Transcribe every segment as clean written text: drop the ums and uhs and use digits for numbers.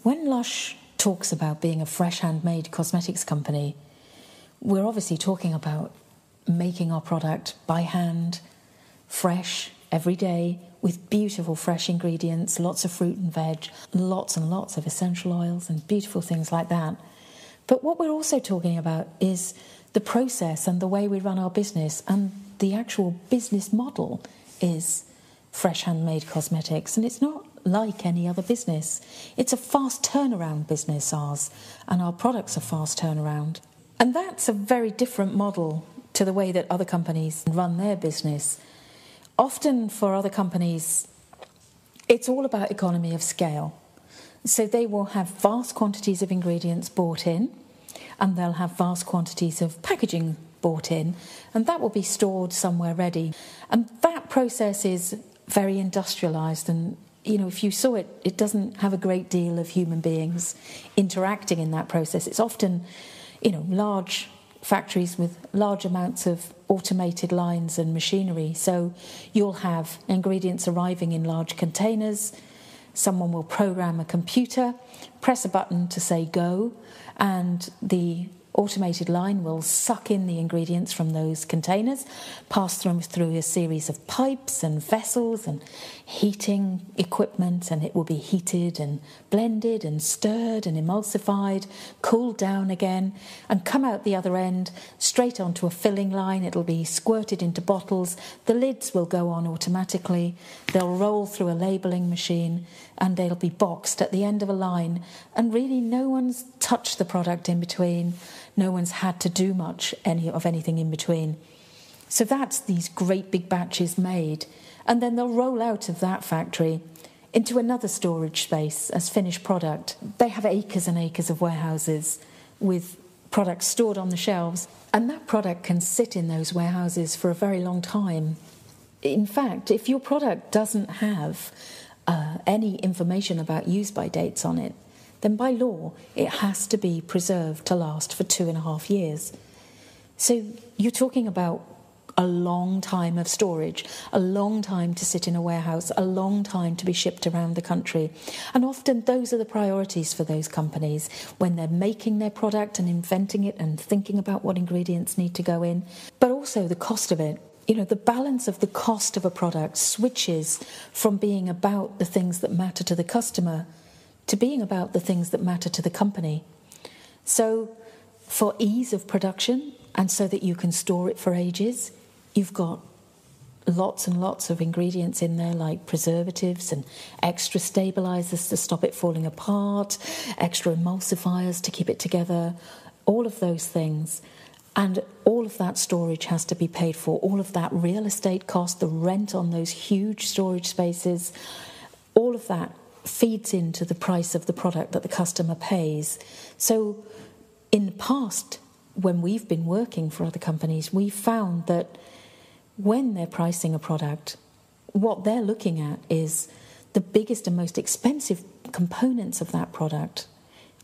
When Lush talks about being a fresh handmade cosmetics company, we're obviously talking about making our product by hand, fresh, every day, with beautiful fresh ingredients, lots of fruit and veg, lots and lots of essential oils and beautiful things like that. But what we're also talking about is the process and the way we run our business, and the actual business model is fresh handmade cosmetics, and it's not like any other business. It's a fast turnaround business, ours, and our products are fast turnaround. And that's a very different model to the way that other companies run their business. Often for other companies, it's all about economy of scale. So they will have vast quantities of ingredients bought in, and they'll have vast quantities of packaging bought in, and that will be stored somewhere ready. And that process is very industrialised, and if you saw it, it doesn't have a great deal of human beings interacting in that process. It's often, large factories with large amounts of automated lines and machinery. So you'll have ingredients arriving in large containers. Someone will program a computer, press a button to say go, and the automated line will suck in the ingredients from those containers, pass them through a series of pipes and vessels and heating equipment, and it will be heated and blended and stirred and emulsified, cooled down again, and come out the other end straight onto a filling line. It'll be squirted into bottles. The lids will go on automatically. They'll roll through a labelling machine, and they'll be boxed at the end of a line. And really no one's touched the product in between. No one's had to do much of anything in between. So that's these great big batches made. And then they'll roll out of that factory into another storage space as finished product. They have acres and acres of warehouses with products stored on the shelves. And that product can sit in those warehouses for a very long time. In fact, if your product doesn't have any information about use-by dates on it, then by law it has to be preserved to last for 2.5 years. So you're talking about a long time of storage, a long time to sit in a warehouse, a long time to be shipped around the country. And often those are the priorities for those companies when they're making their product and inventing it and thinking about what ingredients need to go in, but also the cost of it. The balance of the cost of a product switches from being about the things that matter to the customer to being about the things that matter to the company. So for ease of production, and so that you can store it for ages, you've got lots and lots of ingredients in there, like preservatives and extra stabilizers to stop it falling apart, extra emulsifiers to keep it together, all of those things. And all of that storage has to be paid for, all of that real estate cost, the rent on those huge storage spaces, all of that feeds into the price of the product that the customer pays. So in the past, when we've been working for other companies, we've found that when they're pricing a product, what they're looking at is the biggest and most expensive components of that product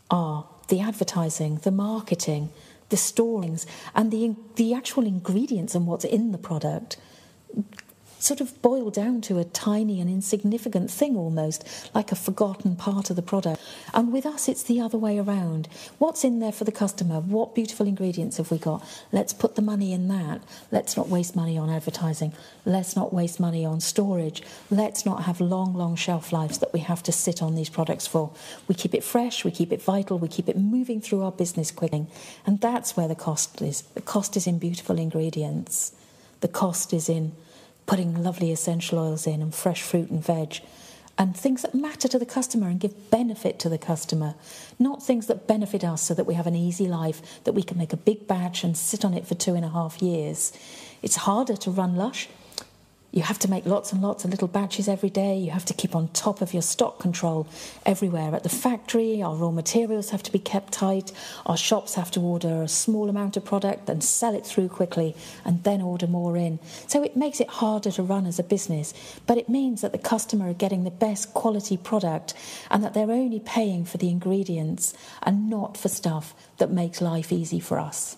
are the advertising, the marketing, the storings, and the actual ingredients and what's in the product sort of boil down to a tiny and insignificant thing, almost like a forgotten part of the product. And with us, it's the other way around. What's in there for the customer? What beautiful ingredients have we got? Let's put the money in that. Let's not waste money on advertising. Let's not waste money on storage. Let's not have long, long shelf lives that we have to sit on these products for. We keep it fresh, we keep it vital, we keep it moving through our business quickly. And that's where the cost is. The cost is in beautiful ingredients. The cost is in putting lovely essential oils in and fresh fruit and veg and things that matter to the customer and give benefit to the customer, not things that benefit us so that we have an easy life, that we can make a big batch and sit on it for 2.5 years. It's harder to run Lush. You have to make lots and lots of little batches every day. You have to keep on top of your stock control everywhere. At the factory, our raw materials have to be kept tight. Our shops have to order a small amount of product and sell it through quickly and then order more in. So it makes it harder to run as a business, but it means that the customer are getting the best quality product and that they're only paying for the ingredients and not for stuff that makes life easy for us.